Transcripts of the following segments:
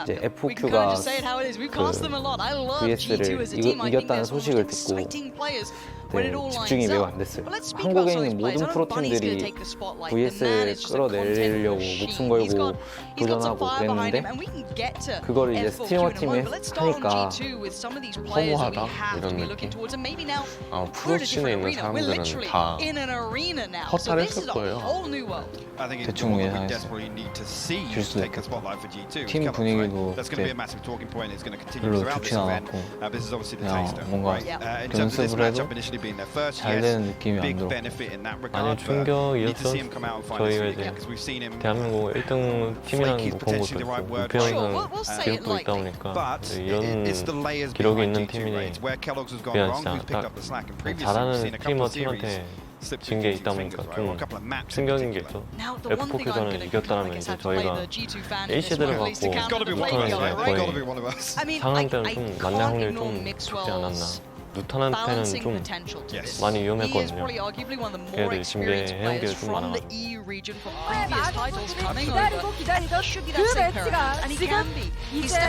이제 F4Q가 그 VS를 이겼다는 소식을 듣고 집중이 매우 안 됐어요. 한국에 있는 모든 프로팀들이 VS를 끌어내려고 목숨 걸고 도전하고 그랬는데 그거를 이제 스트리머 팀이 하니까 허무하다 이런 느낌? 프로씬에 있는 사람들은 다 허탈했을 거예요. 대충 예상했어요. 질 수도 있고 팀 분위기도 그때 별로 좋진 않았고 그냥 뭔가 연습을 해도 잘 되는 느낌이 안 들어. 많이 충격이었죠. 저희가 이제 대한민국 1등 팀이라는 거 본 것도 있고 우패연승 기록도 있다 보니까 이런 기록이 있는 팀이 그냥 진짜 딱 잘하는 스트리머 팀한테 진 게 있다 보니까 좀 충격인 게 있죠. F4Q전을 이겼다면 이제 저희가 A시드를 갖고 루턴은 이제 거의 상황 때는 좀 만날 확률이 좀 적지 않았나. 루턴한테는 좀 많이 위험했거든요. 걔네들 징계해오기가 좀 많아가지고. 기다리던 그 매치가 지금 이제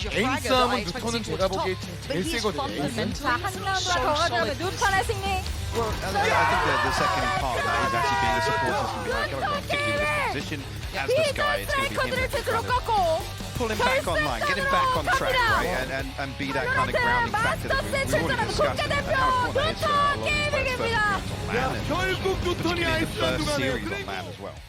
개인 싸움은 루턴은 제가 보기에 제일 세거든요. 자, 한 라운드가 더 가자면 루턴의 승리. Well, I think the second part of that is actually being the support system behind Kellogg, particularly with this position. As the Sky, it's going to be him that can pull him back online, get him back on track, right, and be that kind of grounding factor that we've already discussed and how important it is for a lot of these players first on LAN, and particularly in the first series on LAN as well.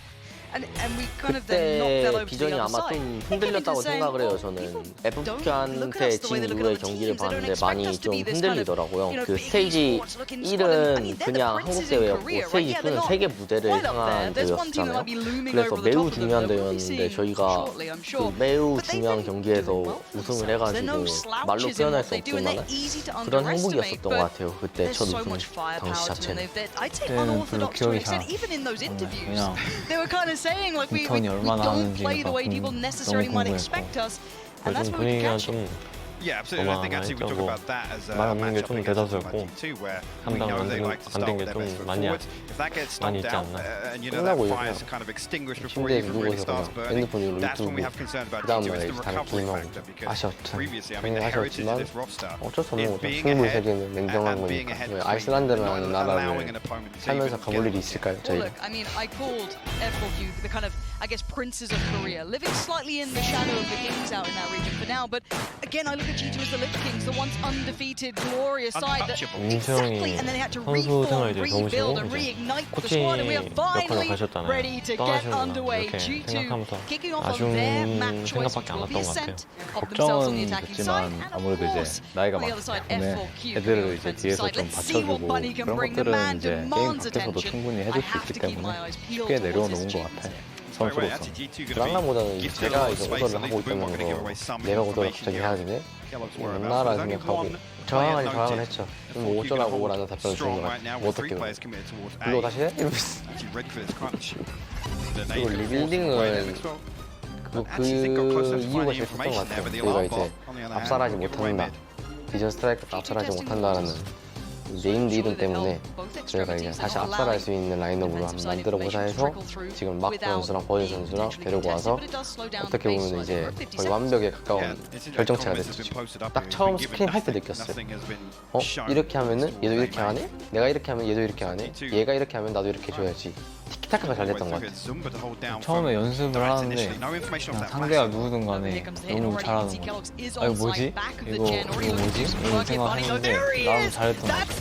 그때 비전이 아마 좀 흔들렸다고 생각을 해요. 저는 F4Q한테 진 이후의 경기를 봤는데 많이 좀 흔들리더라고요. 그 스테이지 1은 그냥 한국 대회였고 스테이지 2는 세계 무대를 향한 대회였잖아요. 그래서 매우 중요한 대회였는데 저희가 그 매우 중요한 경기에서 우승을 해가지고 말로 표현할 수 없지만 그런 행복이었었던 것 같아요. 그때 첫 우승 당시 자체는. 그때는 별로 기억이 잘 안 나요. 그냥 리턴이 얼마나 하는지가 너무 궁금했고 요즘 분위기가 좀 어마어마했고 말 없는 게 좀 대다수였고 감당 안 된 게 좀 많이 있지 않나. 끝나고 이러면 침대에 누워서 그냥 핸드폰으로 유튜브 그 다음날 이제 다른 게임하고 아쉬웠지만 어쩔 수 없는 거죠. 23개는 냉정한 거니까. 아이슬란드라는 나라를 살면서 가볼 일이 있을까요, 저희가? I guess princes of Korea, living slightly in the shadow of the kings out in that region for now. But again, I look at G2 as the Liver Kings, the once undefeated, glorious side that exactly, and then they had to reform, rebuild, and reignite the squad, and we are finally ready to get underway. G2 kicking off on their map choice, which will be ASCENT, of themselves on the attacking side, and of course, on the other side, F4Q, 애들을 이제 뒤에서 좀 받쳐주고 그런 것들은 이제 게임 밖에서도 충분히 해줄 수 있기 때문에 쉽게 내려놓은 것 같아요. 선수로서. 랑라보다는 제가 이제 오더를 하고 있다면서 내가 오더를 갑자기 해야 되네? 맞나라는 생각하고 저항을 했죠. 뭐 어쩌라고 라는 답변을 주는 거 같아요. 뭐 어떻게 이거 다시 해? 이러면서. 그리고 리빌딩은 그 이유가 제일 컸던 것 같아요. 저희가 이제 압살하지 못한다. 비전 스트라이커가 압살하지 못한다라는 네임 리듬 때문에 저희가 이제 다시 압살할 수 있는 라인업으로 한번 만들어보자 해서 지금 마크 선수랑 버즈 선수랑 데리고 와서 어떻게 보면 이제 거의 완벽에 가까운 결정체가 됐었죠. 딱 처음 스크린 할 때 느꼈어요. 이렇게 하면은 얘도 이렇게 하네? 내가 이렇게 하면 얘도 이렇게 하네? 얘가 이렇게 하면 나도 이렇게 해줘야지. 티키타카가 잘 됐던 것 같아요. 처음에 연습을 하는데 상대가 누구든 간에 너무 잘하는 거야. 아 이거 뭐지? 이거 뭐지? 이런 생각했는데 나도 잘했던 것 같아.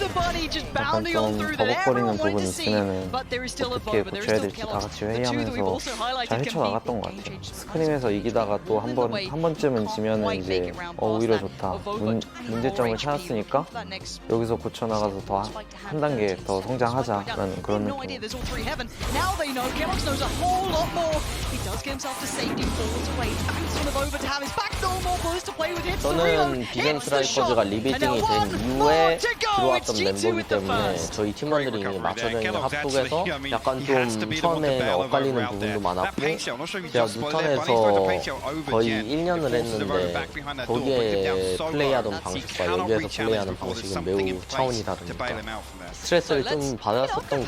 약간 좀 버벅거리는 부분이 있으면은 어떻게 고쳐야 될지 다 같이 회의하면서 잘 헤쳐나갔던 것 같아요. 스크림에서 이기다가 또 한 번쯤은 지면은 이제 오히려 좋다. 문제점을 찾았으니까 여기서 고쳐나가서 더 한 단계 더 성장하자라는 그런 느낌. Now they know, Kellogg knows a whole lot more. He does get himself to safety, falls away, banks on the over to have his back, no more bullets to play with. Hits the 저는 비전 스트라이커즈가 리빌딩이 된 이후에 들어왔던 멤버이기 때문에 저희 팀원들이 이미 맞춰져 있는 합숙에서 약간 좀 처음에는 엇갈리는 부분도 많았고 제가 무턴에서 거의 1년을 했는데 거기에 플레이하던 방식과 여기에서 플레이하는 방식은 매우 차원이 다르니까 스트레스를 좀 받았었던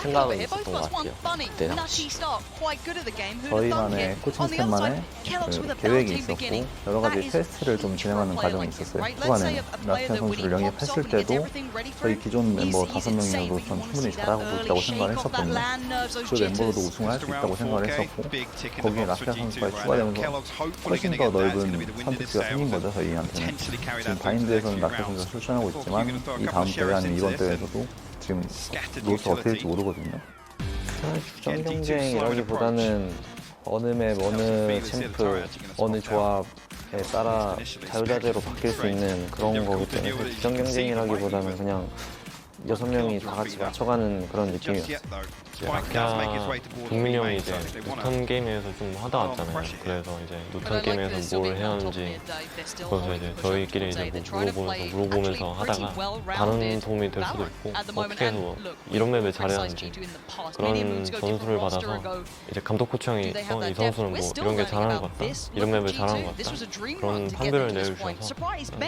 생각은 있었던 것 같아요. 그때 당시. 저희만의 코칭 스텝만의 그 계획이 있었고 여러 가지 테스트를 좀 진행하는 과정이 있었어요. 후반에 라키아 선수를 영입했을 때도 저희 기존 멤버 5명이어도 전 충분히 잘하고 있다고 생각을 했었거든요. 그 멤버로도 우승을 할 수 있다고 생각을 했었고 거기에 라키아 선수가 추가되면서 훨씬 더 넓은 선택지가 생긴 거죠, 저희한테는. 지금 바인드에서는 라키아 선수가 출전하고 있지만 이 다음 대회 아니면 이번 대회에서도 지금 로스가 어떻게 될지 모르거든요. 전 경쟁이라기보다는 어느 맵, 어느 챔프, 어느 조합에 따라 자유자재로 바뀔 수 있는 그런 거기 때문에 직전 경쟁이라기보다는 그냥 6명이 다 같이 맞춰가는 그런 느낌이었어요. 아까 동민이 형이 이제 노턴 게임에서 좀 하다 왔잖아요. 그래서 이제 노턴 게임에서 뭘 해야 하는지 그래서 이제 저희끼리 이제 뭐 물어보면서 하다가 다른 도움이 될 수도 있고 어떻게 해서 이런 맵을 잘해야 하는지 그런 전수를 받아서 이제 감독 코치 형이 이 선수는 뭐 이런 게 잘하는 것 같다, 이런 맵을 잘하는 것 같다 그런 판별을 내주셔서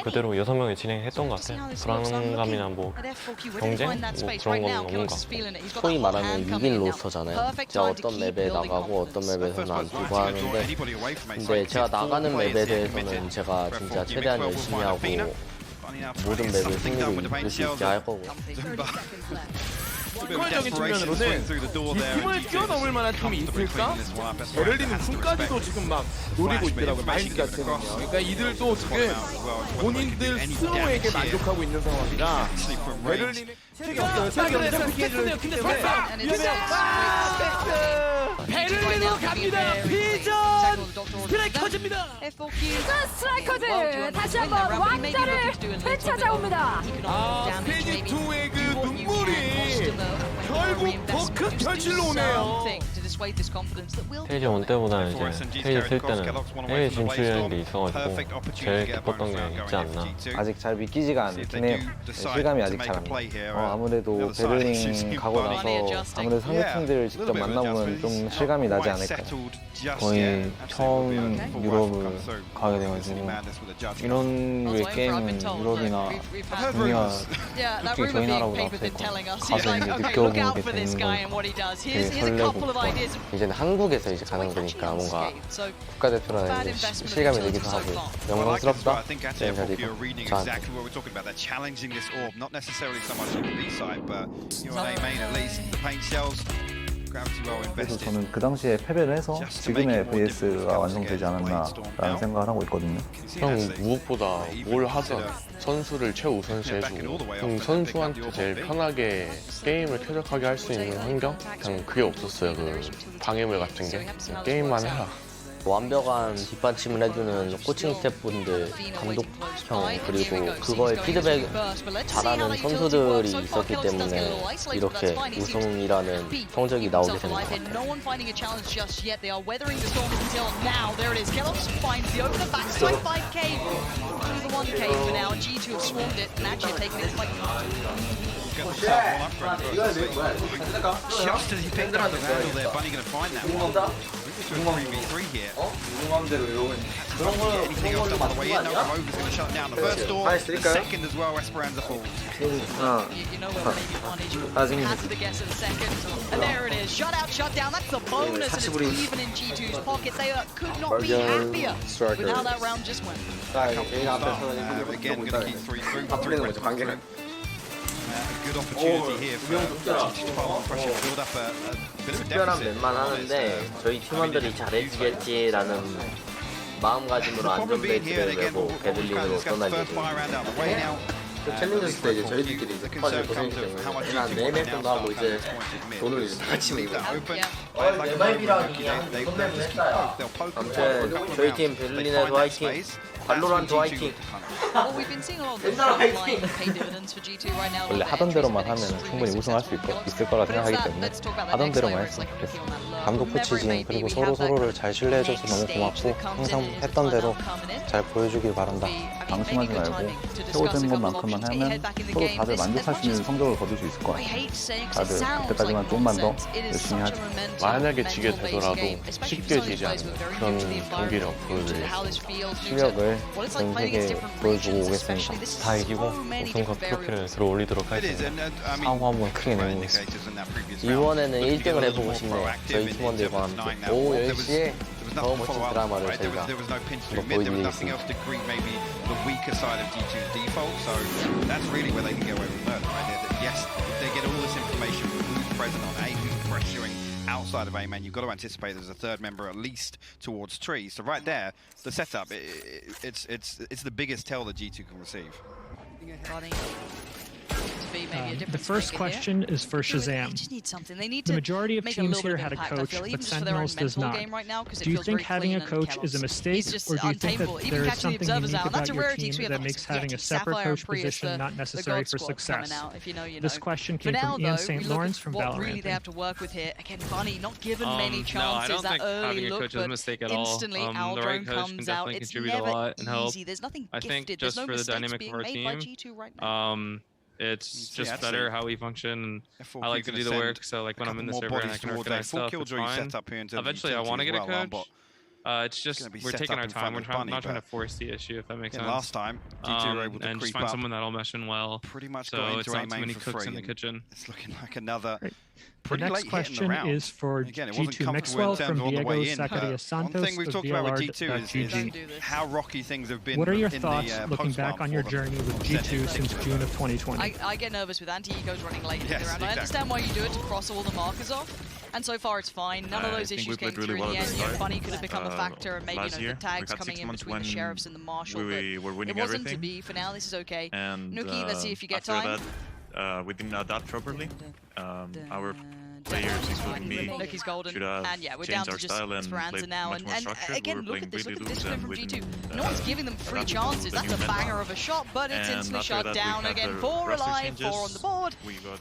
그대로 6명이 진행했던 것 같아요. 불안감이나 뭐 경쟁? 뭐 그런 건 없는 것 같고 소위 말하면 6인 로스터잖아요. 제가 어떤 맵에 나가고 어떤 맵에서는 안 뛰고 하는데 근데 제가 나가는 맵에 대해서는 제가 진짜 최대한 열심히 하고 모든 맵을 승리로 이끌 수 있게 할 거고 컬적인 측면으로는 이 팀을 뛰어넘을 만한 팀이 있을까? 베를린은 군까지도 지금 막 노리고 있더라고요. 마인드 자체는요. 그러니까 이들도 지금 본인들 스스로에게 만족하고 있는 상황이라 베를린의 책이 없어요. 책이 없는데 피해주는 근데 설마 베를린으로 갑니다. 비전 스트라이커즈입니다. 스트라이커즈 다시 한번 왕자를 되찾아옵니다. 스테이지 2의 그 눈물이 결국 더 큰 결실로 오네요. 스테이지 1 때보다 이제 스테이지 3 때는 해외 진출이라는 게 있어가지고 제일 기뻤던 게 있지 않나. 아직 잘 믿기지가 않긴 해요. 실감이 아직 잘 안 나요. 아무래도 베를린 가고 나서 아무래도 상대팀들을 직접 만나보면 좀 실감이 나지 않을까요? 거의 처음 유럽을 가게 돼가지고 이런 류의 게임은 유럽이나 북미가 솔직히 저희 나라보다 앞서 가서 이제 느껴보게 되는 거 되게 설레고 이제는 한국에서 이제 가는 거니까 뭔가 국가대표라는 이제 실감이 들기도 하고 영광스럽다 이런 자리고 저한테. 그래서 저는 그 당시에 패배를 해서 지금의 VS가 완성되지 않았나라는 생각을 하고 있거든요. 형 무엇보다 뭘 하든 선수를 최우선시 해주고 선수한테 제일 편하게 게임을 쾌적하게 할 수 있는 환경? 그냥 그게 없었어요. 그 방해물 같은 게. 게임만 해라. 완벽한 뒷받침을 해주는 코칭 스태프분들, 감독형 그리고 그거에 피드백 잘하는 선수들이 있었기 때문에 이렇게 우승이라는 성적이 나오게 되는 것 같아요. 마음대로 이러고 있는 그런 걸로 맞는 거 아니야? 하나씩 드릴까요? 나중에 사치부리 말견 스트라이커 개인 앞에서는 바쁘는 거죠 관계는. 특별한 맵만 하는데 저희 팀원들이 잘해주겠지라는 마음가짐으로 안전벨트를 메고 베를린으로 떠날 예정입니다. 그 챌린저스 때 이제 저희들끼리 이제 퍼즐 고생했기 때문에 한 4맵 정도 하고 이제 돈을 이제 다 같이 내고 MIB랑이 한 6맵은 했어요. 아무튼 저희 팀 베를린에도 화이팅! 발로란트 화이팅! 괜찮아 화이팅! 원래 하던 대로만 하면 충분히 우승할 수 있을 거라 생각하기 때문에 하던 대로만 했으면 좋겠어요. 감독 코치진 그리고 서로를 잘 신뢰해줘서 너무 고맙고 항상 했던 대로 잘 보여주길 바란다. 방심하지 말고 세워진 것만큼만 하면 서로 다들 만족할 수 있는 성적을 거둘 수 있을 것 같아요. 다들 그때까지만 조금만 더 열심히 하자. 만약에 지게 되더라도 쉽게 지지 않는 그런 경기력 보여드리겠습니다. 실력을 전 세계에 보여주고 오겠습니다. 다 이기고 우승컵 트로피를 들어 올리도록 하겠습니다. 사고 한번 크게 내보겠습니다. 이번에는 1등을 해보고 싶네요. 저희 팀원들과 함께 오후 10시에 더 멋진 드라마를 저희가 한번 보여드리겠습니다. Outside of A-Man, you've got to anticipate there's a third member at least towards Tree. So right there, the setup, it's the biggest tell that G2 can receive. The first question is for Shazam. The majority of teams here had a coach, but Sentinels does not. Do you think having a coach is a mistake, or do you think that there is something unique about your team that makes having a separate coach position not necessary for success? This question came from Ian St. Lawrence from Valorant. Really they have to work with here. Again, Bunny not given many chances. That early look, but instantly Aldrone comes out. It's never easy. There's nothing gifted. There's no mistakes being made by G2 right now. It's just better how we function. I like to do the work, so like when I'm in the server and I can organize stuff, it's fine. Eventually I want to get a coach. It's just we're taking our time. We're not trying to force the issue, if that makes sense. Last time, G2 were able to and just find someone that'll mesh in well. Pretty much so it's not too many cooks in the kitchen. It's looking like another. The next question is for G2 Maxwell from Diego Zacaria Santos One thing we've talked about with G2 is how rocky things have been. What are your thoughts looking back on your journey with G2 since June of 2020? I get nervous with anti-egos running late in the round. I understand why you do it to cross all the markers off. And so far it's fine. None of those issues came through in the end. Bunny could have become a factor, and maybe the tags coming in between the sheriffs and the marshal. But it wasn't to be. For now, this is okay. Nuki, let's see if you get time. We didn't adapt properly. Our players, including me, Nuki's golden, should have and yeah, we're down to just Esperanza now. And again, look at this discipline from G2. No one's giving them free chances. That's a banger of a shot, but it's instantly shut down again. 4 alive, 4 on the board.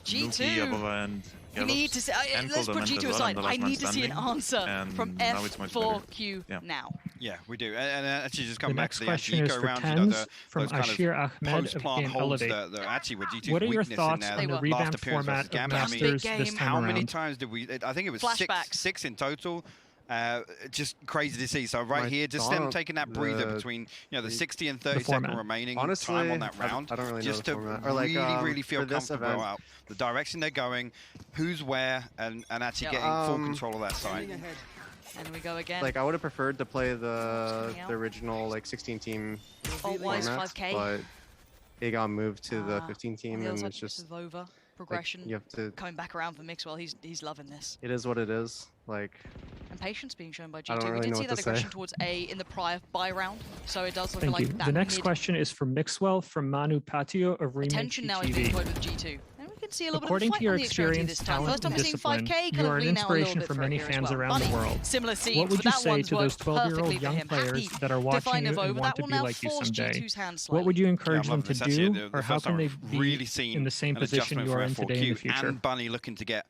G2. We need to see. Let's put G2 aside. I need to see an answer from F4Q now. Yeah, we do. And actually, just come back to the question is for Tens from Ashir Ahmed of Game Elevate. What are your thoughts on the revamp format of Masters this time around? How many times did we? I think it was six in total. Just crazy to see. So here, just them taking that breather between the 60 and 30-second remaining time on that round, I don't really just know to really feel comfortable about the direction they're going, who's where, and actually getting full control of that site. And we go again. Like I would have preferred to play the original 16-team format, 5K. But it got moved to the 15-team, and it's just over progression. You have to coming back around for Mixwell. He's loving this. It is what it is. And patience being shown by G2. Really we did see that aggression towards A in the prior buy round, so it does look Thank like you. that. The next question is from Mixwell from Manu Patio of Remake Attention now is being played with G2. See a little According bit of to your fight on the experience, this time. talent, First time and we're seeing discipline, 5K you are an lean out a little inspiration bit for for many here as fans well. around the Bunny, world. similar scene. What would So you that say one's to those worked 12-year-old perfectly for young him. players Happy that are to watching find you a vote, and but want that to will be now like you force someday? G2's hand What would you encourage them to this. do, or how can they really be in the same position you are in today in the future? And Bunny looking to get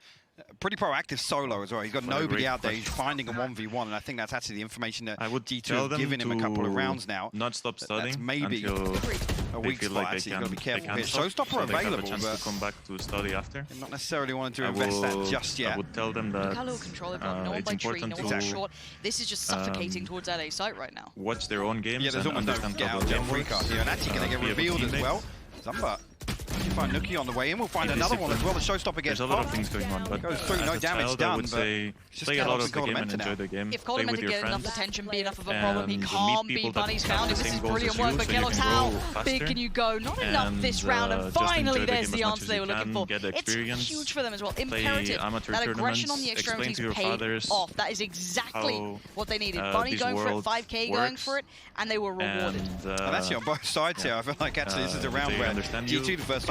pretty proactive solo as well. He's got nobody out there. He's finding a 1v1, and I think that's actually the information that G2 have given him a couple of rounds now. Not stop studying. That's maybe a weak spot. Actually, you've got to be careful here. Showstopper available, but to come back to study after. Not necessarily wanting to invest that just yet. I would tell them that it's important to this is just suffocating towards that A site right now. Watch their own games. Yeah, there's almost no get out of free card here, and actually going to get revealed as well. Zumba. You find Nuki on the way in. We'll find another one as well. The showstopper gets There's a lot of things going on, but goes through, no damage done. I would say play a lot of the game and enjoy the game. If play Coleman with your didn't get friends. enough attention, be enough of a problem, he can't be Bunny's have found. the This same is goals brilliant as work, you, but so you Kellogg's can how grow big faster. can you go? Not enough this round, and just finally enjoy the there's game the as much answer as they you were looking can, for. get It's experience, huge for them as well. play Imperative. amateur That aggression on the tournaments, explain extremities to your paid fathers off. That is exactly what they needed. this Bunny going for it, world 5K going works. for it, and they were rewarded. And actually on both sides here, I feel like actually this is a round where G2 the first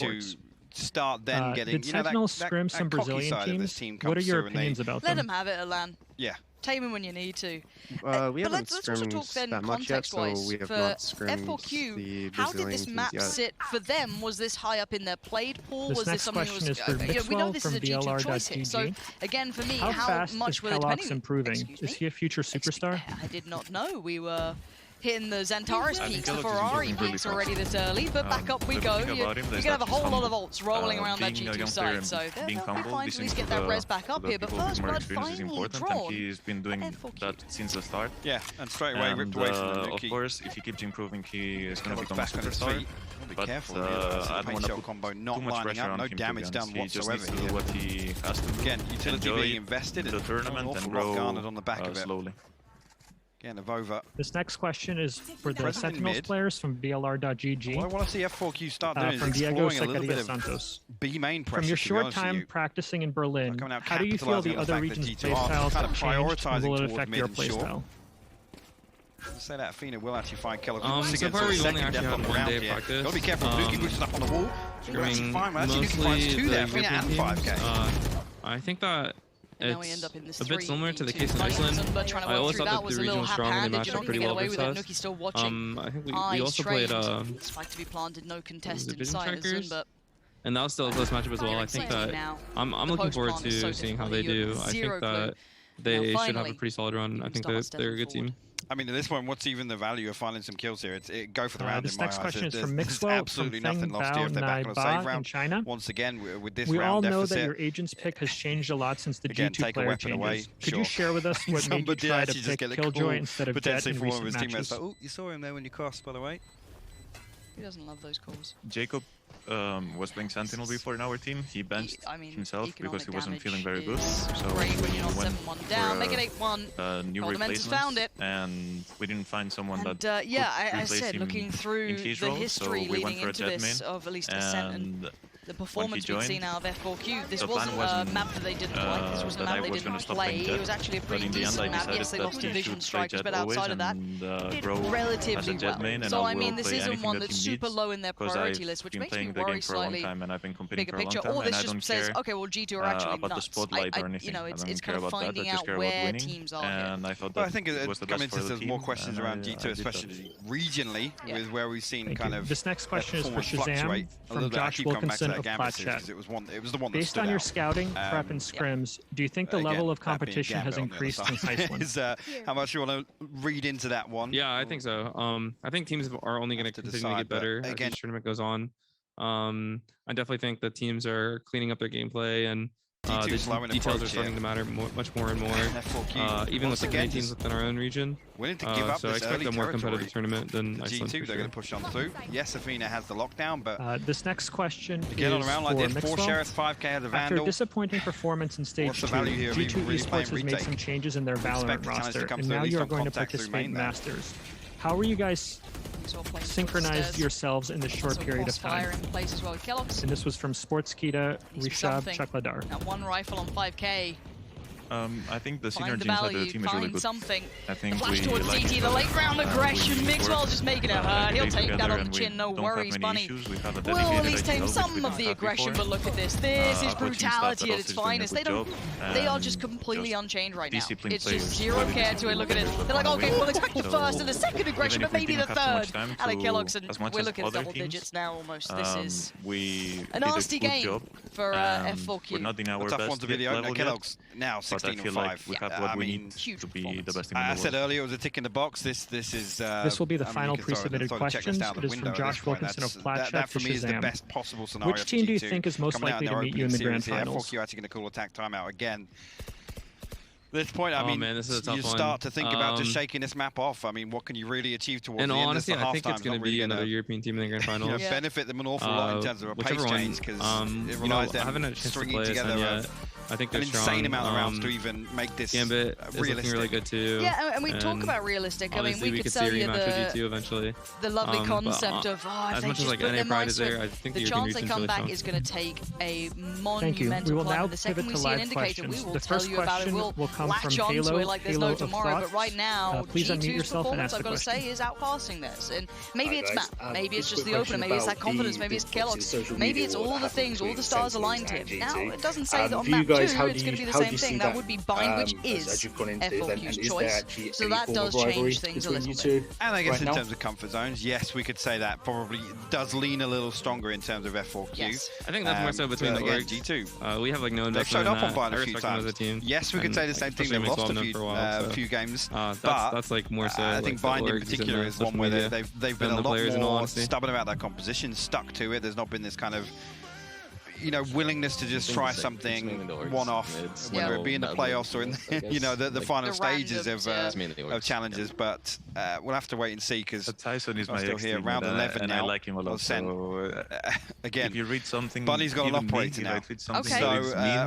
Esports. Start then getting, did Sentinels scrim some Brazilian teams? What are your opinions about Let them? them have it, Alan. Yeah. Tame him when you need to. We but haven't let's also talk then that much yet, so context-wise. we have For not scrimmed F4Q, the how did this Brazilian map teams yet. sit for them? Was this high up in their played pool? This Was this next something that question was... is for we know Mixwell this from is a G2 choice here. So VLR.GG. again, for me, How how fast much is were they Kellogg's depending... improving? Excuse Is me? he a future superstar? I did not know we were hitting the Xantares peaks, the Ferrari peaks already this early, but back up we go. You're going to have a whole lot of ults rolling around that G2 side, so they're fine to at least get that res back up here, but first blood finally drawn. He's been doing that since the start. Yeah, and straight away ripped away from the Of course, if he keeps improving, he is going to become a superstar. But I don't want to put combo too not much lining pressure up, on no him. damage done He just whatsoever. needs to do what he has to do. Again, utility being invested in the tournament and grow garnered on the back of it. slowly. Again, Avova. This next question is for the Present in Sentinels mid. players from BLR.GG. What I want to see F4Q start doing is from Diego exploring a little bit Santos. of B main pressure. From your to be short honest with time you. practicing in Berlin, Coming out how do you feel the capitalising on other fact regions' that play G2 are styles kind have of changed, and will it prioritising affect towards your mid play and short. style? Let's say that Athena will actually find Kellogg. So far we've only actually had one day of practice. Gotta be careful. Nuki pushes up on the wall. Actually, fine. Actually, Nuki finds two there. Athena and 5k. I think that It's a bit similar to the case in Iceland. I always thought that the region was strong and they matched up pretty well versus us. I think we also played to be planted, no contest inside, but and that was still a close matchup as well. I think that I'm looking forward to seeing how they do. I think that they should have a pretty solid run. I think that they're a good team. I mean, at this point, what's even the value of finding some kills here? Go for the round. This in my next eyes. question is There's from Mixwell, absolutely from nothing lost here if they're back on a save round. China. Once again, with this we round all know deficit, that your agent's pick has changed a lot since the again, G2 take a player weapon changes. away, Could you share with us what made you Somebody try to actually just pick get a Killjoy call, instead of Jet potentially in for one of recent his teammates. matches? Like, oh, you saw him there when you crossed, by the way. he doesn't love those calls. Jacob was playing Sentinel before in our team. He benched himself because he wasn't feeling very good. So great when we you're on went 7-1 down, make it 8-1. New Fundamentals replacement, found it. and we didn't find someone that yeah, could I replace said, him looking through in Key's the role, history so we went leading for a into jet this main, of at least ASCENT and the performance we've seen out of F4Q, this wasn't a map that they didn't like, this wasn't a map they didn't play, it was actually a pretty decent map. Yes, they lost to Vision Strikers, but outside of that, did relatively well. So I mean, this isn't one that's super low in their priority list, which makes me worry slightly. Bigger picture, or this just says, okay, well, G2 are actually nuts. You know, it's kind of finding out where teams are here. Well, I think it comes into there's more questions around G2, especially regionally, with where we've seen kind of this next question is for Shazam from Josh Wilkinson of Plat Chat. It was the one that Based on your scouting, prep, and scrims, do you think the level of competition has increased since Iceland? Is how much you want to read into that one? Yeah, I think so. I think teams are only going to continue to get better as the tournament goes on. I definitely think that teams are cleaning up their gameplay and the details are starting to matter much more and more. Even with the teams within our own region. Willing to give up so I expect a more competitive tournament than Iceland. G2, they're going to push on through. Yes, Athena has the lockdown, but this next question get on is around like for this. 4 Mixwell. Sheriffs, 5k has a Vandal. After a disappointing performance in Stage 2, G2 Esports has made some changes in their Valorant roster, and now you are going to participate in Masters. How are you guys synchronized yourselves in this short period of time? And this was from Sportskita Rishab Chakladar. Now 1 rifle on 5k. I think the Find synergy the inside value, the team is really find good. something. I think Flash we towards like DT, the late round aggression. Mixwell just making it hurt. He'll take that on the chin, no don't worries, have many Bunny. issues. We have a We'll at dedicated least tame IGL, some which of we the didn't have aggression, before. but look at this. This is Our coaching staff brutality that at also its is doing a finest. good They don't. job, They are and just completely just unchained right now. disciplined It's just players. zero care to it. Look at it. They're like, okay, we'll attack the first and the second aggression, but maybe the third. Alec Kellogg's and we're looking at double digits now almost. This is a nasty game for F4Q. We're not in our tough best one to be the opener. level Kellogg's now 16 but I feel on 5. like we have what we need to be the best in the I world. said earlier it was a tick in the box. This is. This will be the final pre-submitted questions. It is from Josh Wilkinson of Plat Chat That to for me is the Shazam. best possible scenario. Which team do you think is most likely to meet you in the grand finals? F4Q actually going to call attack timeout again. At this point, I mean, man, this is a tough you one. start to think about just shaking this map off. I mean, what can you really achieve towards and the end? honestly, I think it's going to be another European team in the grand finals. Benefit them an awful lot in terms of a pace change because it relies I haven't had a chance to play together yet. I think they're an strong. insane amount of rounds to even make this Gambit is looking really good too. Yeah, and we talk about realistic. I mean, we could sell you the lovely concept of as much as like NA Pride is there, I think the chance they come back is going to take a monumental climb. The second we see an indicator, we will tell you about it. We'll latch on to it like there's no tomorrow. But right now, G2's performance, I've got to say, is outpassing this. And maybe it's map, maybe it's just the opener, maybe it's that confidence, maybe it's Kellogg, maybe it's all the things, all the stars aligned here. Now, it doesn't say that on map guys, how do you see that would be Bind, which is F4Q's choice. So that does change things a little bit. And I guess in terms of comfort zones, yes, we could say that probably does lean a little stronger in terms of F4Q. Yes. I think that's more so between the orgs. G2. We have like no They've investment showed in up on that. Bind I a few respect them times. as a team. Yes, we could say the same thing. They've lost a few games. That's like more so. I think Bind in particular is one where they've been a lot more stubborn about their composition, stuck to it. There's not been this kind of willingness to just try something one-off, whether it be in the playoffs or in the final stages of challenges. But we'll have to wait and see because Tyson is my still here, round 11 now. I like him a lot. So, again, if you read something, Bunny's got an operator now. So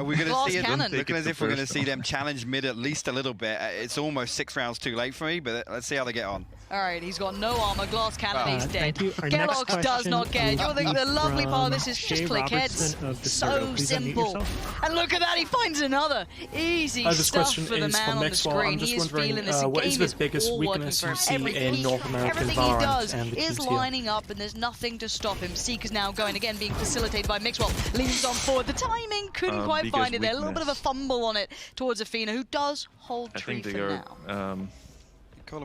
we're going to see it. Looking as if we're going to see them challenge mid at least a little bit. It's almost 6 rounds too late for me, but let's see how they get on. All right, he's got no armor, glass cannon, he's dead. Kellogg's does not care. The lovely part of this is just click heads. So simple. And look at that, he finds another. Easy stuff for the man on the screen. He is feeling this. What is the biggest weakness you see in North American Valorant? Everything he does is lining up, and there's nothing to stop him. Seek is now going again, being facilitated by Mixwell. Leans on forward. The timing couldn't quite find it there. A little bit of a fumble on it towards Athena, who does hold tree for now.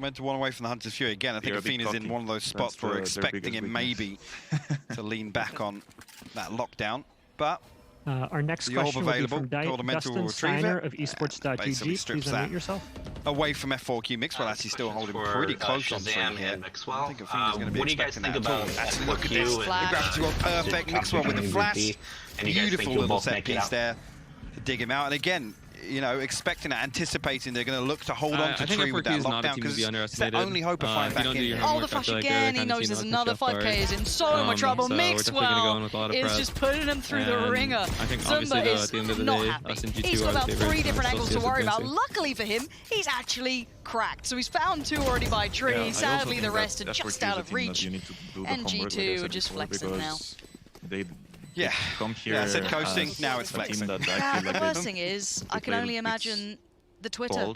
Meant one away from the Hunter's Fury again. I think Athena's in one of those spots where we're expecting him maybe to lean back on that lockdown, but our next question will be from Dustin Steiner of Esports.gg. Please unmute yourself. Away from F4Q, Mixwell actually still holding pretty close on Shazam here. I think Athena's going to be expecting that at all. Actually, look at this. The gravity roll perfect. Mixwell with the flash. Beautiful little set piece there to dig him out. And again, expecting that, anticipating they're going to look to hold on to Tree with that lockdown because it's their only hope of finding back in. Oh, the flash again. He knows there's another 5k. Is in so much trouble. Mixwell is just putting him through the ringer. Zumba is not happy. He's got about 3 different angles to worry about. Luckily for him, he's actually cracked. So he's found 2 already by Tree. Sadly, the rest are just out of reach. And G2 are just flexing now. Yeah, come here. I said coasting, now it's flexing. The worst thing is, I can only imagine the Twitter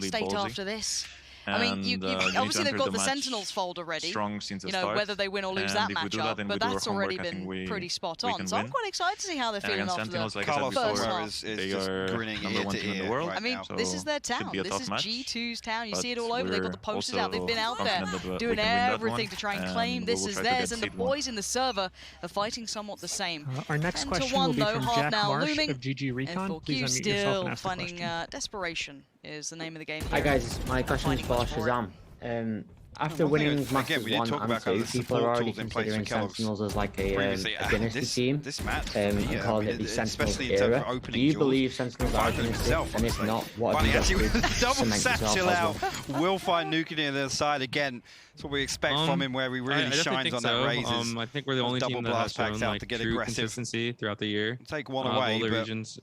state after this. I mean, obviously they've got the Sentinels fold already, whether they win or lose that matchup, but that's already been pretty spot on. So I'm quite excited to see how they're feeling after the first half. Is just grinning ear to ear. I mean, this is their town. This is G2's town. You see it all over. They've got the posters out. They've been out there doing everything to try and claim this is theirs, and the boys in the server are fighting somewhat the same. Our next question will be from Jack Marsh of GG Recon. Please unmute yourself and ask the question. Finding desperation is the name of the game. Hi guys, my question is for Shazam. After winning Masters 1 and 2, people are already considering Sentinels as like a dynasty team and calling it the Sentinels era. Do you believe Sentinels are dynasty? And if not, what have you got to do to double cement yourself satchel as out. one? Will find Nukin on the other side again. That's what we expect from him, where he really shines on that raises. I think we're the only team that has shown like true consistency throughout the year. Take one away, all the regions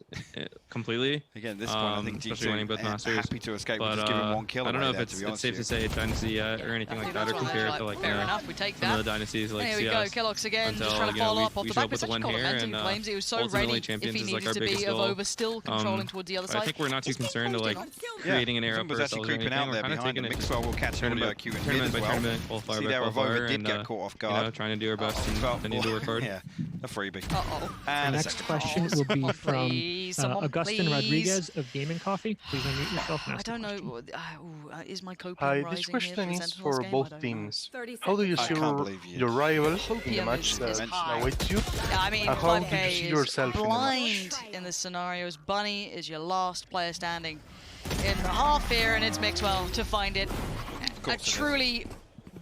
completely. Again, at this point, I think especially winning both Masters. Happy to escape with just giving 1 kill. I don't know if it's safe to say dynasty yet or anything like that, or compare it to like some of the dynasties like CS. Here we go, Kellogg's again, just trying to follow up off the back. But such momentum claims he was so ready if he needed to be of over, still controlling towards the other side. I think we're not too concerned to like creating an era for ourselves or anything. We're kind of taking it Mixwell will catch tournament by tournament, qualifier by qualifier, and get caught off guard. Trying to do our best and continue to work hard. Yeah, a freebie. The next question will be from Augustin Rodriguez of Gaming Coffee. Please unmute yourself and ask the question. I don't know. Is my copium Hi, rising this question here is for game? both teams. How do you see your rivals in the match that awaits you? Yeah, I mean, how do you 5K see is yourself blind in this scenario. As Bunny is your last player standing in the half here, and it's Mixwell to find it. A truly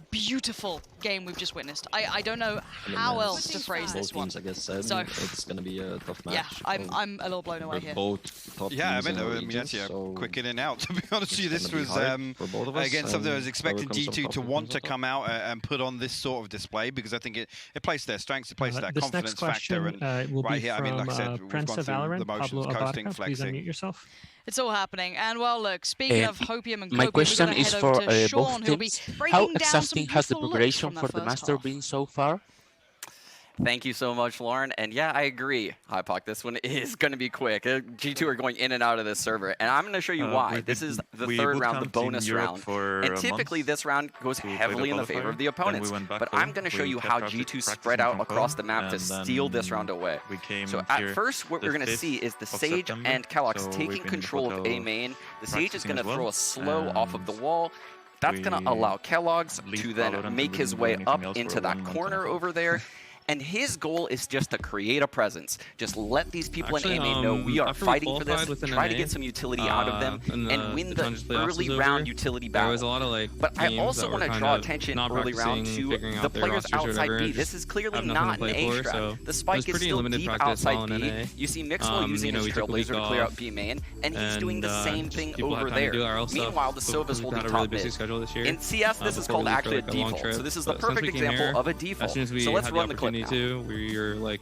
beautiful game we've just witnessed. I don't know how else to phrase this one. I guess said so it's going to be a tough match. Yeah, I'm a little blown away here. Both top yeah, teams I mean actually a quick in and out. To be honest with you, this was again something I was expecting G2 to want to come out and put on this sort of display, because I think it plays their strengths, it plays that confidence factor. And right here, I mean, like I said, we've gone through the motions, coasting, flexing. Unmute yourself. It's all happening. And well, look, speaking of Hopium and my Copium, question is for Sean, both teams. How exhausting has the preparation for the Master been so far? Thank you so much, Lauren. And yeah, I agree, Hypoc. This one is going to be quick. G2 are going in and out of this server, and I'm going to show you why. This is the third round, the bonus round. And typically this round goes heavily in the favor of the opponents. But I'm going to show you how G2 spread out across the map to steal this round away. So at first, what we're going to see is the Sage and Kellogg's taking control of A main. The Sage is going to throw a slow off of the wall. That's going to allow Kellogg's to then make his way up into that corner over there. And his goal is just to create a presence. Just let these people in A main know we are fighting for this, try to get some utility out of them, and win the early round utility battle. There was a lot of but I also want to draw attention early round to the players outside B. This is clearly not an A strat. The spike is still deep outside B. You see Mixwell using his Trailblazer to clear out B main, and he's doing the same thing over there. Meanwhile, the Sova's holding top mid. In CS, this is called actually a default. So this is the perfect example of a default. So let's run the clip now. Where you're like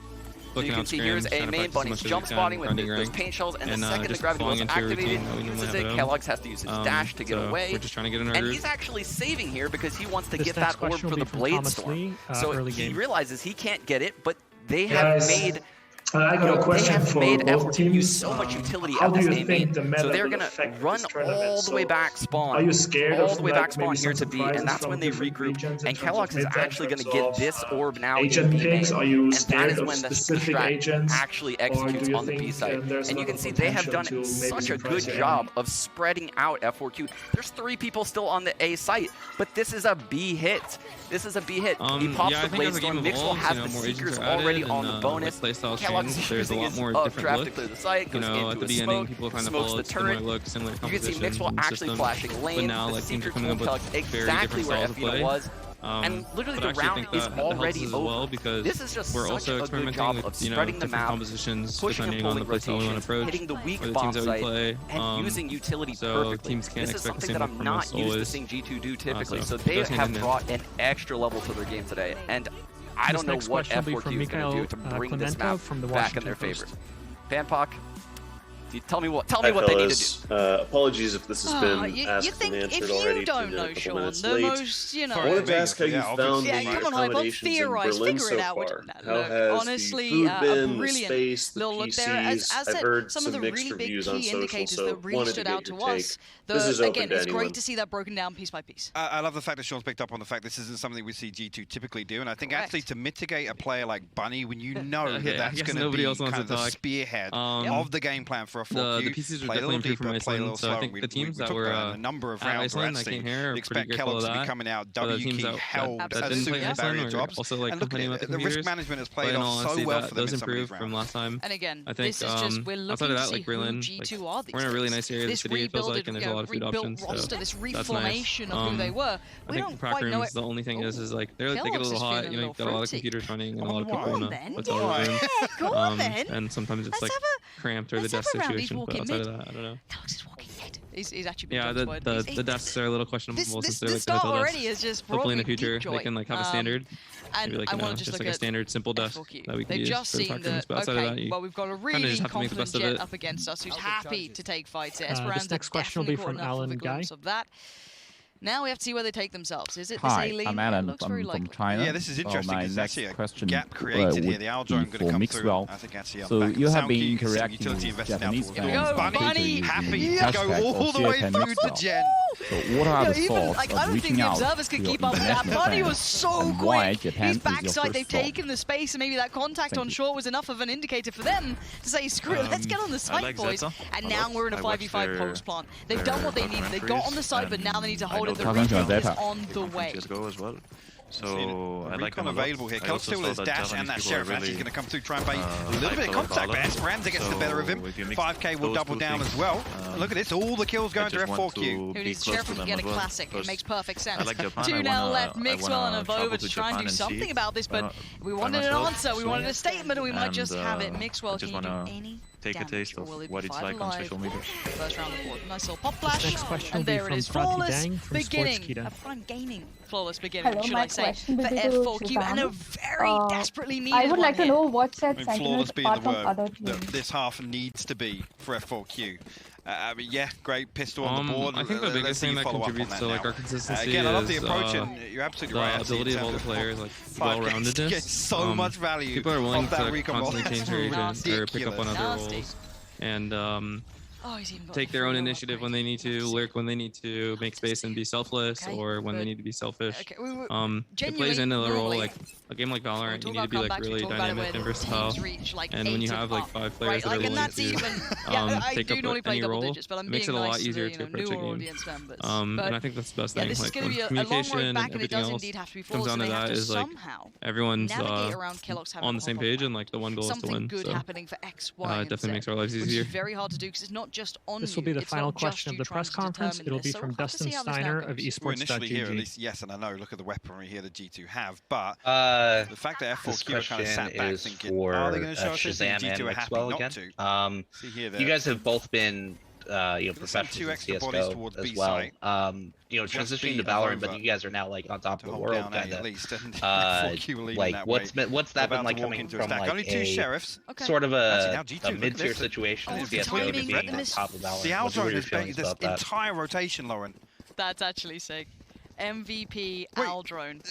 so you can see here's A main, Bunny's jump spotting with those paint shells, and the second the gravity was activated, this is it, Kellogg's has to use his dash to get away, we're just trying to get in our and he's actually saving here because he wants to get that orb for the Blade Storm. So he realizes he can't get it, but they have made... I got a question for both teams. Use so much utility How at do this you think the meta so they're will gonna affect run this tournament? all the way back spawn. Are you scared all of the way back spawn here to B, surprises and that's from when they different regroup. regions in And terms Kellogg's of is meta, actually going to in get terms this orb now agent in B picks? main. Are you And that scared is of when the specific strat agents? actually Or do executes you on the B think side. there's And you another can see they have done potential to maybe such a good surprise you? job of spreading out F4Q. There's 3 people still on the A site, but this is a B hit. This is a B hit. He pops the Blade Storm. Mixwell has the Seekers already on the bonus. Kellogg's using his updraft to clear the site. Goes into a smoke. People trying to Smokes follow the turret. similar You can see composition Mixwell actually system, flashing lane. but now The like teams Seeker are coming up told with Kellogg's very exactly different where styles of F4 play. was. And literally but the I round think is that already helps us as over. well because This is just we're such also a good experimenting job with of spreading the different map, compositions pushing and depending on the pulling playstyle we want rotations, to approach, hitting the weak or the bomb teams that we site, play, and using utility so perfectly. teams can't This is expect the something same that I'm from not us used to always. seeing G2 do typically. So So they goes hand have in hand. brought an extra level to their game today, and I don't know next what question will be from F4Q is going to do to Mikhail, bring this Clemento map from the back in their Washington favor. Post. Panpoc, tell me what Hi, they need to do. Apologies if this has been you asked think and answered if you already. don't been a know, couple Sean, minutes the late. most, you know... I wanted to ask how you found yeah, the come on, Hypod, accommodations in theorize, Berlin figure so it out. far. How Look, has honestly, the food a been, the brilliant space, the little look PCs? there. As I've said, heard some of the mixed really big reviews on key social, indicators so that really wanted to stood get out your to take. us. This is open Again, to it's anyone. great to see that broken down piece by piece. I love the fact that Sean's picked up on the fact this isn't something we see G2 typically do, and I think actually to mitigate a player like Bunny, when you know that that's going to be kind of the spearhead of the game plan for a 4Q, the pieces are play a little definitely deeper, from play a little Iceland, so slower. I think the teams that took were a number of rounds Iceland that came here are expect pretty careful Kellogg's of to be that. coming out, But the W teams key that held didn't as play soon as the Iceland barrier were drops. also like And look, complaining about the the risk computers. management has But played in all off so honesty, well that for them in those some of these improved from rounds. last time. And again, I think this is just, we're outside looking of to that, see like Berlin, who G2 are these we're in a really days. nice area of the This city, it feels like, and rebuild, there's a lot of food rebuilt options. roster, So this that's reformation nice. of who they were. I We think don't the quite know rooms, it. the only thing is like they get a Kellogg's little is hot. feeling You a know, you've got a lot of fruity. computers running and a Come lot of people on, in then. a hotel room. Go on, then. And sometimes it's like cramped or the desk situation. But outside of that, I don't know. He's actually been Yeah, the desks are a little questionable since they're the like start hotel already desks. is just Hopefully in the brought me future deep they joy. can like have a standard. And Maybe like, I you want know, to just just look like a at standard simple desk F4Q. that we can They've use just for the seen practice rooms. that, But outside of that, okay, you well, we've got a kinda really just have to make the confident best of Jet it. up against us who's happy to take fights. This Esperanza next question will be definitely from got enough of Alan a glimpse Guy. of that. Now we have to see where they take themselves. Is it Hi, this A-lane? I'm Alan. Looks I'm very from likely. China. Yeah, this is interesting. My There's next actually a question gap created here. The Owl drone would going be to for come through. Mixwell. I think actually on So the back you of have Sound been Key, you can see interacting utility with invested now Japanese towards fans. the Bunny, Bunny! happy to go Hashtag all the way ASCENT through the Mixwell. gen. So what are the Even, thoughts like, I of don't think reaching the out observers to could your keep up with that. international Bunny fans was so and why quick. Japan His is your backside, they've first thought? taken the space, and maybe that contact on short was enough of an indicator for them to say, screw it, let's get on the site, like boys. Zeta. And now we're in a 5v5 post plant. They've done what they needed. They got on the site, but now they need to hold it. The retake is on the way. CSGO as well. So I like him a lot. Available here. I Kel also still saw has that dash and Japanese that people Sheriff are actually really, going to come through, try and bait a little bit of hyped contact, about but Valorant. Esperanza gets the better of him. if you mix 5k will those double two down things, as well. And look at this, all the kills going to I just want F4Q. to Who be needs close Sheriff to to them get as a well, classic? It because makes perfect sense. I like Japan. 2 now left. Mixwell wanna and travel Avova to to try and Japan do and something see about this, but we by wanted an myself, answer. We so- wanted a statement, and we might just have it. I Mixwell, just can you do wanna anything take a taste of what it's like on social media. First round of four. Nice little pop flash. This next question and will be there it from is. Prati Flawless Dang from beginning. Sportskeeda. A prime gaming flawless beginning, Hello, should my I say, question for will be to F4Q, and a Shazam. very desperately needed I would like to one know what set Flawless Sentinels being apart the from other word teams. that this half needs to be for F4Q. I mean, yeah, great pistol on the board. I think the biggest thing that contributes to like our consistency again, I love the is approach, and you're absolutely right. the ability of all the players, like well-roundedness. Get so much value. People are willing off that to recon roll. constantly change their agents or pick up on other roles, and take their own initiative when they need to, lurk when they need to, make space and be selfless, or when they need to be selfish. It plays into the role. Like a game like Valorant, you need to be like really dynamic and versatile. And when you have like 5 players that are willing to take up any role, it makes it a lot easier to approach a game. And I think that's the best thing. Like when communication and everything else comes down to that, is like everyone's on the same page and like the one goal is to win. So it definitely makes our lives easier. Very hard to do because it's not just on This will be the final question of the press conference. It'll be from Dustin Steiner of Well, initially here, at Esports.gg. least, yes, and I know, look at the weaponry here that G2 have, but the fact that F4Q are kind of sat back thinking, are they going to show us this? And G2 are happy not to. See here, you guys have both been professionals in CSGO as well. Transitioning to Valorant, but you guys are now like on top of the world, kind of. Like, what's that been like coming from like only 2 sheriffs, sort of a mid-tier situation in CSGO to being on top of Valorant? The Aldrone is betting this entire rotation, Lauren. That's actually sick. MVP Aldrone.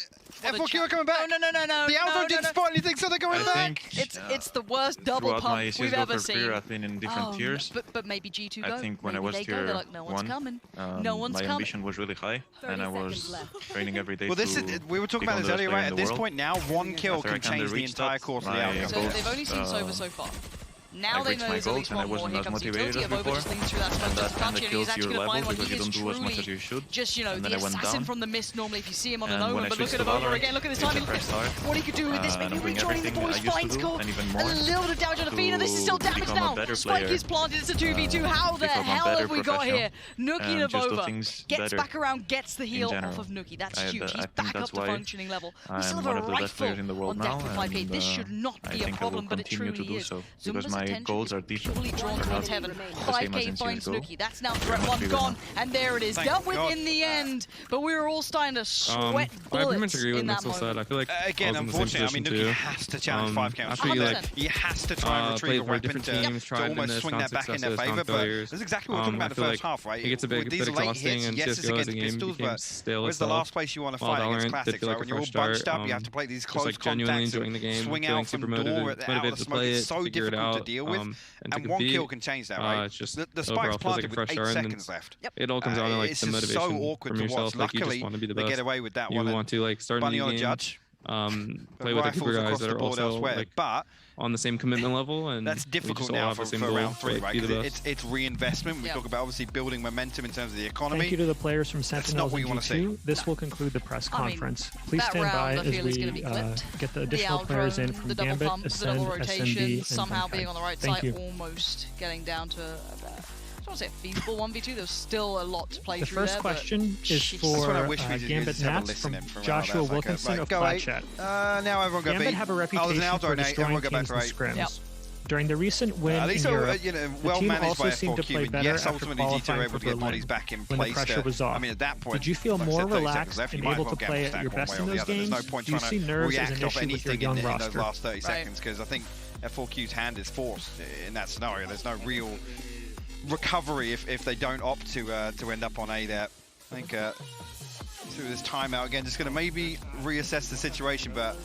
F4Q are coming back. No. The Aldrone didn't spot anything, so they're going back. It's the worst double pump we've ever seen. I've been in different tiers. But maybe G2 go. I think when maybe I was they tier go. They're like, no one's 1, coming. No one's my coming. ambition was really high, and I was training every day. Well, this is, we were talking about this earlier, right? At this point now, 1 kill can change the entire course of the outcome. So they've only seen Sova so far. Now they know there's at least one more. Here comes utility. Avova just leans through that smoke just a touch, and he's actually going to find one. He is truly just, the assassin from the mist normally if you see him on an Nova. But look at Avova again, look at this timing. What he could do with this, maybe rejoining the boys, finds score. A little bit of damage on the feet, and this is still damage now. Spike is planted, it's a 2v2. How the hell have we got here? Nuki and Avova gets back around, gets the heal off of Nuki. That's huge. He's back up to functioning level. We still have a rifle on deck for 5k. This should not be a problem, but it truly is. Zumba's goals are deep. Truly drawn towards heaven. 5k finds Nuki. That's now threat 1 gone, and there it is. Dealt with in the end, but we were all starting to sweat I pretty much bullets agree with in that Mixel said. moment. I feel like again, I was in the same unfortunately, I mean, position Nuki too. has to challenge 5k. After you He has to try and retrieve a weapon to almost swing that back in their favor, but that's exactly what we're talking about in the first half, right? It gets a bit exhausting, and CSGO as a game became stale Where's the last place you want to fight against classics, right? When you're all bunched up, you have to play these close contacts, swing out from door out of the smoke. It's so difficult to deal with, and 1 kill can change that, right? The spike's planted with 8 seconds left. It all comes down to like the motivation from yourself. Like you just want to be the best. They get away with that you one. Want to like start a new game. Play with a group of guys that are also like on the same commitment level, and that's difficult now for round 3, right? It's reinvestment. We talk about obviously building momentum in terms of the economy. Thank you to the players from Sentinels and G2. This will conclude the press conference. Please stand by as we get the additional players in from Gambit, ASCENT, SMB, somehow being on the right side, you. almost getting down to I don't want to say feasible 1v2. There's still a lot to play through there. The first question is for Gambit Nats from Joshua Wilkinson of Flatchat. Now everyone go Gambit have a reputation for destroying teams in scrims. During the recent win in Europe, the team also seemed to play better after qualifying for Berlin when the pressure was off. Did you feel more relaxed and able to play at your best in those games? Do you see nerves as an issue with your young roster? In those last 30 seconds, because I think F4Q's hand is forced in that scenario. There's no real recovery if they don't opt to end up on A there. I think through this timeout again, just going to maybe reassess the situation, but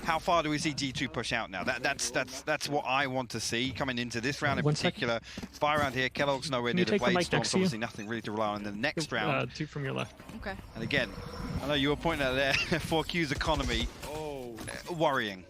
how far do we see G2 push out now? That's what I want to see coming into this round in particular. Fire round here, Kellogg's nowhere near the blade storm, so obviously nothing really to rely on in the next round. 2 from your left. Okay. And again, I know you were pointing out there, 4Q's economy, worrying.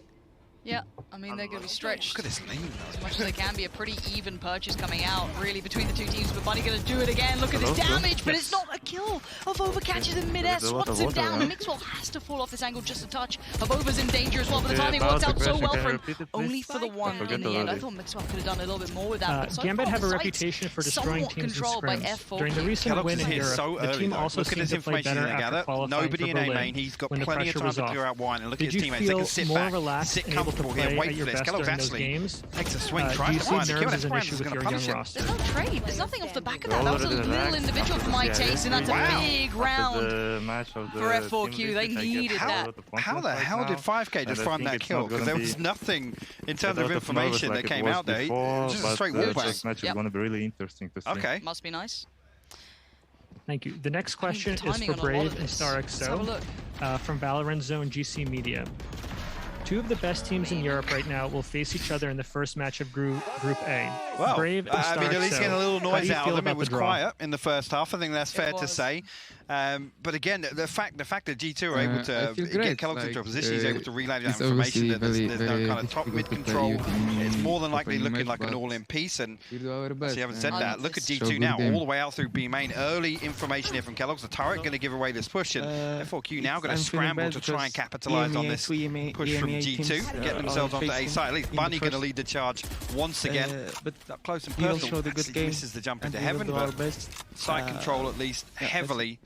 Yeah, I mean, they're going to be stretched Look at this lane, as much as they can be. A pretty even purchase coming out, really, between the 2 teams. But Bunny going to do it again. Look at this damage, but it's not a kill. Avova catches in mid-air, swats him down. Mixwell has to fall off this angle just a touch. Avova's in danger as well, but the timing works out so well for him. Only for the 1 in the end. I thought Mixwell could have done a little bit more with that. But so Gambit far, have a reputation for destroying teams in scrims. During the recent win in Europe, the team also seemed to play better after qualifying for Berlin when the pressure was off. And look at Did his you teammates. They can feel sit more back, relaxed sit and able to to play at your best during those games? Takes a swing, Do you see nerves as an issue with your young roster? There's no trade. There's nothing off the back of that. That was a little individual for my taste, and that's a big round for F4Q. They needed that. How the hell did 5K just find that kill? Because there was nothing in terms of information that came out there. Just a straight wallbang. This match is going to be really interesting to see. Okay. Must be nice. Thank you. The next question is for Brave and StarXO from Valorant Zone GC Media. Two of the best teams in Europe right now will face each other in the first match of Group A. Well, Brave and I mean, at least getting a little noise out of them. It was draw? quiet in the first half. I think that's fair to say. But again, the fact that G2 are able to get Kellogg's into a position, he's able to relay that information. That there's no kind of top mid control. It's more than likely looking like an all-in piece. And actually, having said that, look at G2 now, all the way out through B main. Early information here from Kellogg's. The turret going to give away this push, and F4Q now going to scramble to try and capitalize on this push from G2, get themselves onto A side. At least Bunny going to lead the charge once again. But up close and personal, actually misses the jump into heaven, but side control at least heavily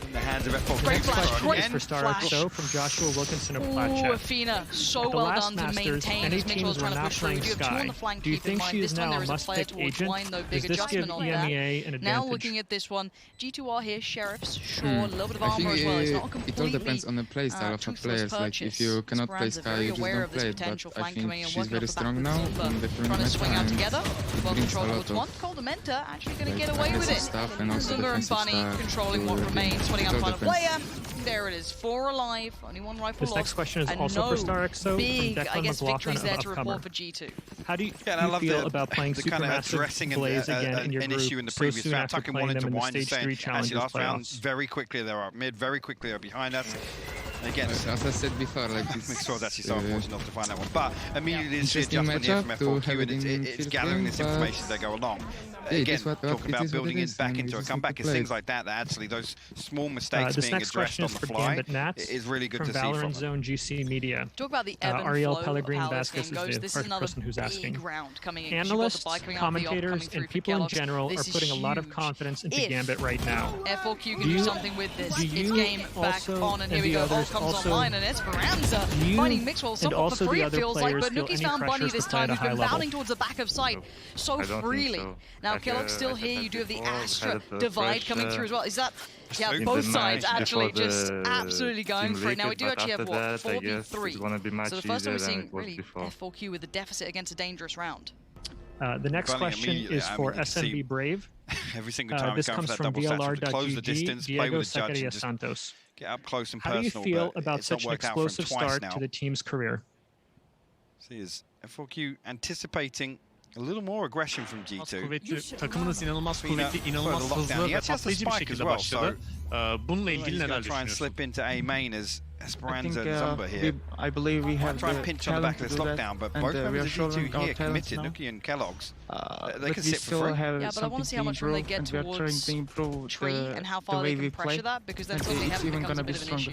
in the hands of F4Q. Great flash for StarXO from Joshua Wilkinson of Platchat. Athena, so well done to maintain as Mitchell's trying to push through. You have two on the flank, keep in mind. This time there is a player towards wine, though big adjustment on that. Now looking at this one, G2 are here, Sheriffs, sure, a little bit of armor as well. It's not completely it all depends on the play style of a player. Like if you cannot play Sky, you just don't play it. But I think she's very strong now. In the current trying to swing out match, together. Well brings a controlled lot towards one. Coldamenta actually going to get away with it. Zunga and Bunny controlling what remains, swinging out the final player. There it is, 4 alive, only 1 rifle This lost. next question is and also no for StarXO big, from I Declan guess, McLaughlin victories there of to report for G2. How do you I feel about playing the kind of Supermassive addressing Blaze again in your an group issue in the so previous soon round? after Tucking playing wanted to them in the wind and Stage 3 saying, challenges actually last round, playoffs? very quickly they're up mid, very quickly they're behind us. And again, as I said before, like make sure that's so unfortunate enough to find that one. But immediately this interesting adjustment here from matchup to have F4Q, it and in it's first gathering game, this information as they go along. Again, talk about building it back into a comeback. It's things like that that actually those small mistakes being addressed on the fly is really good to see from Valorant Zone GC Media. Talk about the ebb and Ariel flow Pellegrin of how this Vasquez game goes. is This the is another person who's asking. big round coming in. Analysts, commentators, and people in general are putting a lot of confidence into Gambit right now. F4Q can do something with this. It's game back on, and here we go. Ult comes online, and Esperanza finding Mixwell somewhat for free, it feels like, but Nuki's found Bunny this time, who's been bounding towards the back of sight so freely. Now, Kellogg's still here. You do have the Astra divide coming through as well. Is that... Yeah, both sides actually just absolutely going for it. Now, we do actually have, what, 4v3. So the first time we're seeing, really, F4Q with a deficit against a dangerous round. The next question is for SMB Brave. Every single time this comes from VLR.GG, Diego Zacaria Santos. Get up close and How do you personal, feel about such an explosive start to the team's career? See, is F4Q anticipating a little more aggression from G2. Takımınız inanılmaz kuvvetli, inanılmaz hızlı ve patlayıcı bir şekilde başladı. Bununla ilgili neler try and slip into A main as Esperanza and think, Zumba here. I believe we have try and pinch on the back of this lockdown, but both members of G2 here committed, Nuki and Kellogg's. They can sit for free. Yeah, but I want to see how much room they get towards tree and how far they can pressure that, because then suddenly Heaven becomes a bit of an issue.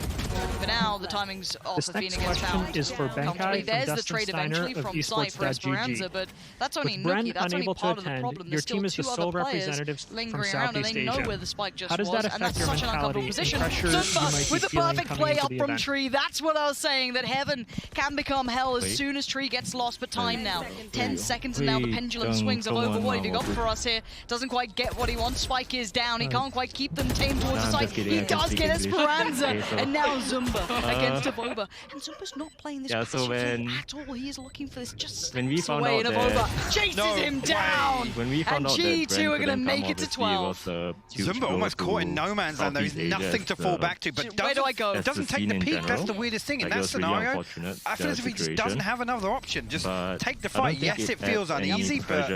But now the timing's off. This next question is for Benkai from Dustin Steiner of Esports.GG. But that's only With Brent Nuki, that's only unable to part of the attend, problem. your There's team still is the 2 sole other players representatives from lingering around, and Southeast they know Asia. where the spike just How does that was, and affect that's your such an uncomfortable mentality position. and pressure you might Zumba be with the feeling perfect coming play into up the from event? Tree. That's what I was saying, that Heaven can become hell as soon as Tree gets lost, but time now. 10 seconds, and now the pendulum swings of over. What have you got for us here? Doesn't quite get what he wants. Spike is down. He can't quite keep them tamed towards the side. He does get Esperanza, and now Zumba against Avoba. And Zumba's not playing this position at all. He is looking for this just when we found out Avoba chases him down. When we found and out G2 are going to make it to 12. Zumba almost caught in no man's land. There is nothing to fall back to, but where do I go? Doesn't take the peak. That's the weirdest thing in that scenario. I feel as if he just doesn't have another option. Just take the fight. Yes, it feels uneasy, but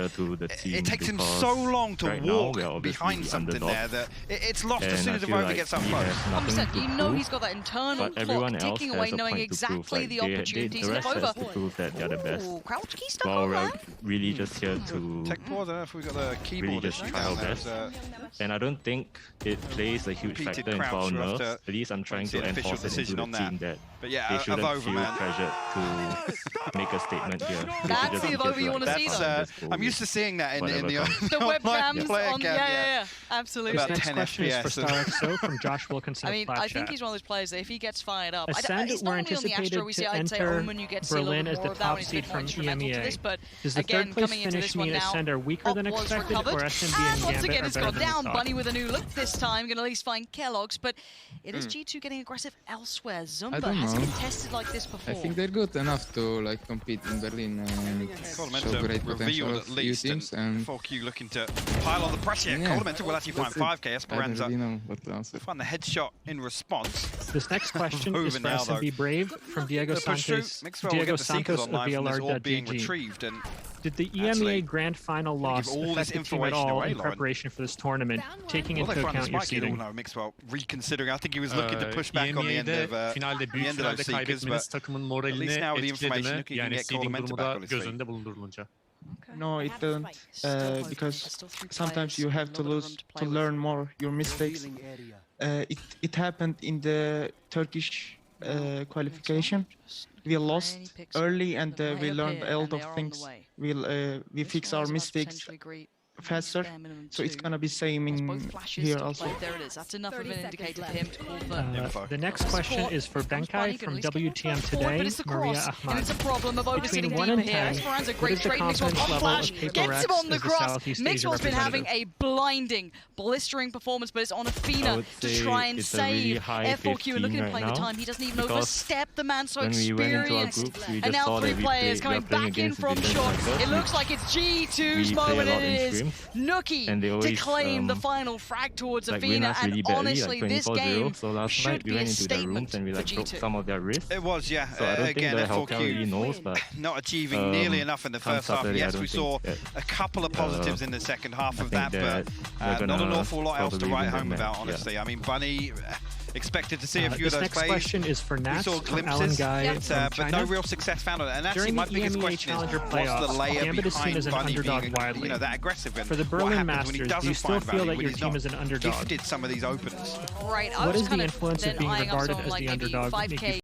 it takes him so long to walk behind something there that it's lost as soon as Avoba gets up close. 100%. You know he's got that internal clock ticking away, knowing exactly the opportunities. And Avoba, crouch key stuck on that? Really just here to Tech pause, I don't know if we got the keyboard. really just try our best. And I don't think it plays a huge factor into our nerves. At least I'm trying to enforce it into on that. That but yeah, they shouldn't Avova, feel man. pressured to make a statement here. That's the Avova you want to see, though. I'm used to seeing that in the webcams player on. cam, Yeah, absolutely. About This 10 next question is for FPS. StarXO from Josh Wilkinson. I mean, of I think Chat. he's one of those players that if he gets fired up, ASCENT it's were not only on the anticipated Astro we see, to I'd say enter Omen, you get to see a Berlin little as more the of that top when he's a bit seed more from instrumental to EMEA. this, but Does the again, third place coming into finish this one mean now, ASCENT are weaker than was expected, or recovered, SMB and and once Gambit again are it's better gone than we down. thought? Bunny with a new look this time, gonna at least find Kellogg's, but it is G2 getting aggressive elsewhere. I Zumba don't hasn't know. been tested like this before. I think they're good enough to like compete in Berlin and show great potential revealed of at few least, teams. and 4Q looking to pile on the pressure. Yeah, Colementor will actually find that's 5k. it. Esperanza I don't really know what to answer. find the headshot in response. This next question is for now, SMB though. Brave from Diego The push through. Santos. Mixwell will Diego get the Seekers Santos of online from this all being VLR.GG. retrieved, and Did the actually, EMEA Grand Final loss all this affect the team at information all away, in Lauren. preparation for this tournament, taking well, they into find the account your spike in all seeding? now. Mixwell reconsidering. I think he was looking to push back on the end of finalde büyük the end of finalde those Seekers, kaybetmeniz but takımın at moralini least now with the etkiledi information, mi? looking Yani get seeding Colementor durumu back da on his göz feet. önünde bulundurulunca. No, it doesn't, because sometimes you have to lose to learn more your mistakes. It happened in the Turkish qualification. We lost early, and we learned a lot of things. We fix our mistakes faster, so it's gonna be same in here also. There it is. That's enough of an indicator for him to call for. The next question is for Benkai from WTM Today, But it's the Maria cross, and Ahmad. it's a problem of overseeding Between 1 Deeper and here. 10, Esperanza, what great is the trade. Mixwell confidence on level flash, of Paper gets him Rex on the as the cross. Southeast Asia Mixwell's been having representative? a blinding, blistering performance, but it's on I Athena would to say try and it's a really save high F4Q. And looking at 15 playing right the now, time, he doesn't even because overstep the man so when we went into our experienced. group, we And just now saw 3 that players we coming are playing back in against from defense short. like that. It looks like it's G2's We play a moment, lot and it in is stream, Nuki and they to always, claim the final frag towards like win Athena. us really And badly, honestly, like this 24-0. game So last should night we be a went into the statement rooms and we for like broke G2. some of their wrists. It was, yeah. So I don't Again, think the Hellcat really knows, F4Q but not achieving nearly enough in the come first half. Saturday, I Yes, don't we saw think a couple of positives in the second half of that, but they're not an gonna awful lot else to probably write win the home match, about, yeah. honestly. I mean, Bunny expected to see a few of This those next plays. question is for We Nats saw from Alan glimpses, Guy but from no China. real success found on it. And actually, During my the biggest EMEA question is, Challenger what's the playoffs, layer Gambit is seen behind as an Bunny underdog being, widely. that aggressive? And For the what Berlin happens when he Masters, do doesn't you still find feel value, that when your he's team not is an underdog? gifted some of these openers? Right, I What was is the kind influence of then being eyeing us regarded on as like the maybe underdog 5K